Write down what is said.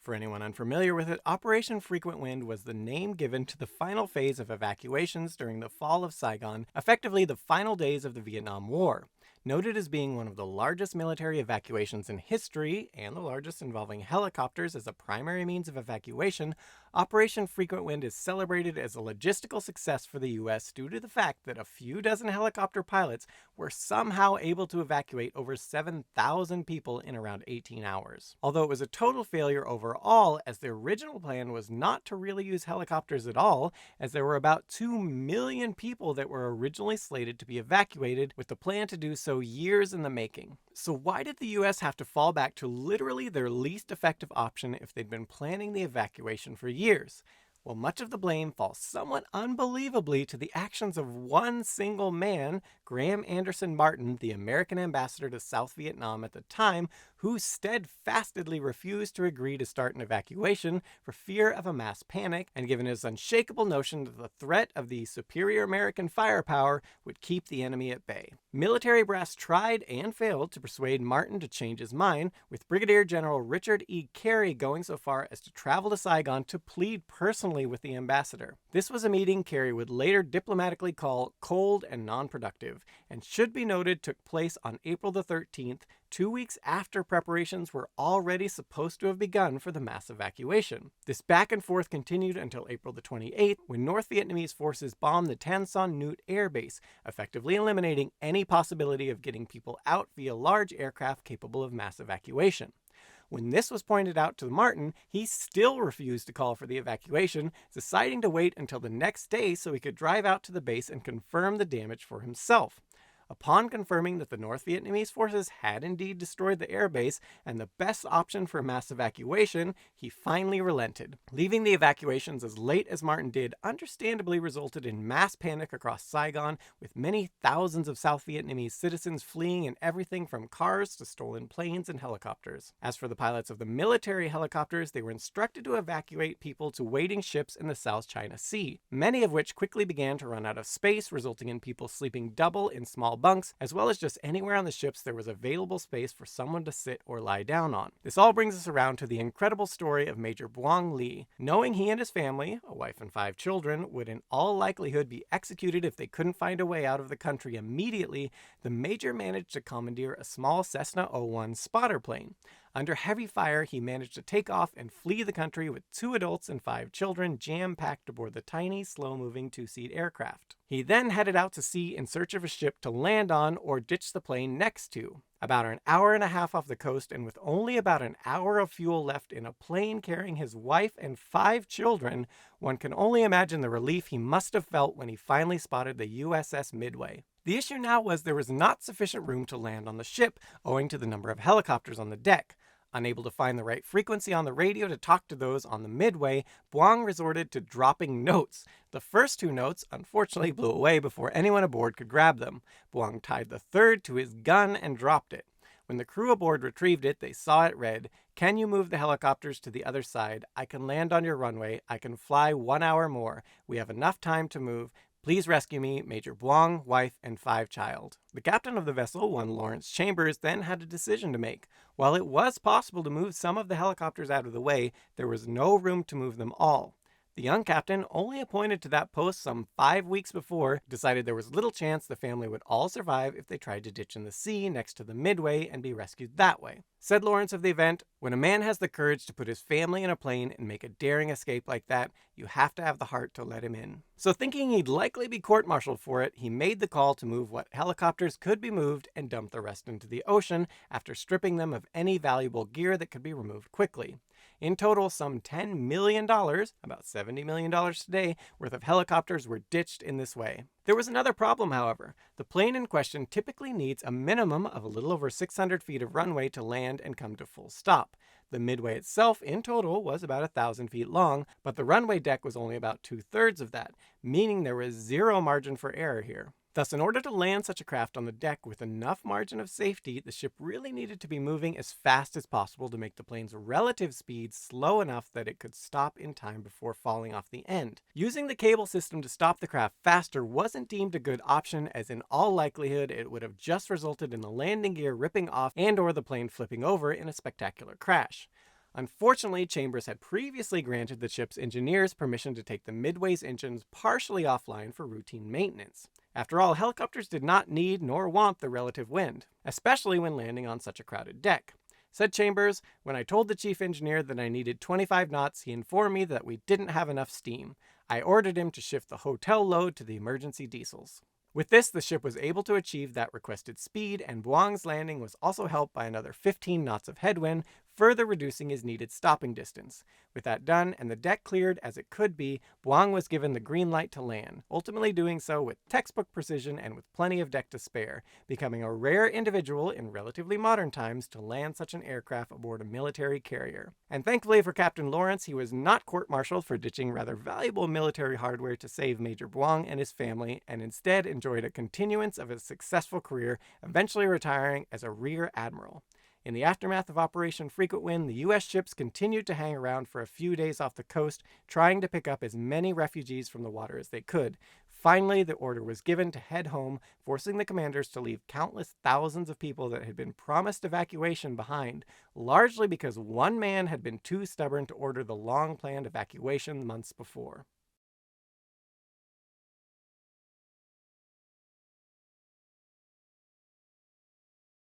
For anyone unfamiliar with it, Operation Frequent Wind was the name given to the final phase of evacuations during the fall of Saigon, effectively the final days of the Vietnam War. Noted as being one of the largest military evacuations in history, and the largest involving helicopters as a primary means of evacuation, Operation Frequent Wind is celebrated as a logistical success for the US due to the fact that a few dozen helicopter pilots were somehow able to evacuate over 7,000 people in around 18 hours. Although it was a total failure overall, as the original plan was not to really use helicopters at all, as there were about 2 million people that were originally slated to be evacuated, with the plan to do so years in the making. So why did the US have to fall back to literally their least effective option if they'd been planning the evacuation for years? Well, much of the blame falls somewhat unbelievably to the actions of one single man, Graham Anderson Martin, the American ambassador to South Vietnam at the time, who steadfastly refused to agree to start an evacuation for fear of a mass panic, and given his unshakable notion that the threat of the superior American firepower would keep the enemy at bay. Military brass tried and failed to persuade Martin to change his mind, with Brigadier General Richard E. Carey going so far as to travel to Saigon to plead personally with the ambassador. This was a meeting Carey would later diplomatically call cold and non-productive, and should be noted took place on April the 13th, 2 weeks after preparations were already supposed to have begun for the mass evacuation. This back and forth continued until April the 28th, when North Vietnamese forces bombed the Tan Son Nhut air base, effectively eliminating any possibility of getting people out via large aircraft capable of mass evacuation. When this was pointed out to Martin, he still refused to call for the evacuation, deciding to wait until the next day so he could drive out to the base and confirm the damage for himself. Upon confirming that the North Vietnamese forces had indeed destroyed the airbase and the best option for mass evacuation, he finally relented. Leaving the evacuations as late as Martin did understandably resulted in mass panic across Saigon, with many thousands of South Vietnamese citizens fleeing in everything from cars to stolen planes and helicopters. As for the pilots of the military helicopters, they were instructed to evacuate people to waiting ships in the South China Sea, many of which quickly began to run out of space, resulting in people sleeping double in small bunks, as well as just anywhere on the ships there was available space for someone to sit or lie down on. This all brings us around to the incredible story of Major Buang Lee. Knowing he and his family, a wife and 5 children, would in all likelihood be executed if they couldn't find a way out of the country immediately, the Major managed to commandeer a small Cessna 01 spotter plane. Under heavy fire, he managed to take off and flee the country with 2 adults and 5 children jam-packed aboard the tiny, slow-moving 2-seat aircraft. He then headed out to sea in search of a ship to land on or ditch the plane next to. About an hour and a half off the coast, and with only about an hour of fuel left in a plane carrying his wife and 5 children, one can only imagine the relief he must have felt when he finally spotted the USS Midway. The issue now was there was not sufficient room to land on the ship, owing to the number of helicopters on the deck. Unable to find the right frequency on the radio to talk to those on the Midway, Buang resorted to dropping notes. The first 2 notes unfortunately blew away before anyone aboard could grab them. Buang tied the third to his gun and dropped it. When the crew aboard retrieved it, they saw it read, "Can you move the helicopters to the other side? I can land on your runway. I can fly 1 hour more. We have enough time to move. Please rescue me, Major Buang, wife, and 5 child." The captain of the vessel, one Lawrence Chambers, then had a decision to make. While it was possible to move some of the helicopters out of the way, there was no room to move them all. The young captain, only appointed to that post some 5 weeks before, decided there was little chance the family would all survive if they tried to ditch in the sea next to the Midway and be rescued that way. Said Lawrence of the event, "When a man has the courage to put his family in a plane and make a daring escape like that, you have to have the heart to let him in." So thinking he'd likely be court-martialed for it, he made the call to move what helicopters could be moved and dump the rest into the ocean after stripping them of any valuable gear that could be removed quickly. In total, some $10 million, about $70 million today, worth of helicopters were ditched in this way. There was another problem, however. The plane in question typically needs a minimum of a little over 600 feet of runway to land and come to full stop. The Midway itself, in total, was about 1,000 feet long, but the runway deck was only about 2/3 of that, meaning there was zero margin for error here. Thus, in order to land such a craft on the deck with enough margin of safety, the ship really needed to be moving as fast as possible to make the plane's relative speed slow enough that it could stop in time before falling off the end. Using the cable system to stop the craft faster wasn't deemed a good option, as in all likelihood it would have just resulted in the landing gear ripping off and or the plane flipping over in a spectacular crash. Unfortunately, Chambers had previously granted the ship's engineers permission to take the Midway's engines partially offline for routine maintenance. After all, helicopters did not need nor want the relative wind, especially when landing on such a crowded deck. Said Chambers, "When I told the chief engineer that I needed 25 knots, he informed me that we didn't have enough steam. I ordered him to shift the hotel load to the emergency diesels." With this, the ship was able to achieve that requested speed, and Buang's landing was also helped by another 15 knots of headwind, further reducing his needed stopping distance. With that done, and the deck cleared as it could be, Buang was given the green light to land, ultimately doing so with textbook precision and with plenty of deck to spare, becoming a rare individual in relatively modern times to land such an aircraft aboard a military carrier. And thankfully for Captain Lawrence, he was not court-martialed for ditching rather valuable military hardware to save Major Buang and his family, and instead enjoyed a continuance of his successful career, eventually retiring as a rear admiral. In the aftermath of Operation Frequent Wind, the U.S. ships continued to hang around for a few days off the coast, trying to pick up as many refugees from the water as they could. Finally, the order was given to head home, forcing the commanders to leave countless thousands of people that had been promised evacuation behind, largely because one man had been too stubborn to order the long-planned evacuation months before.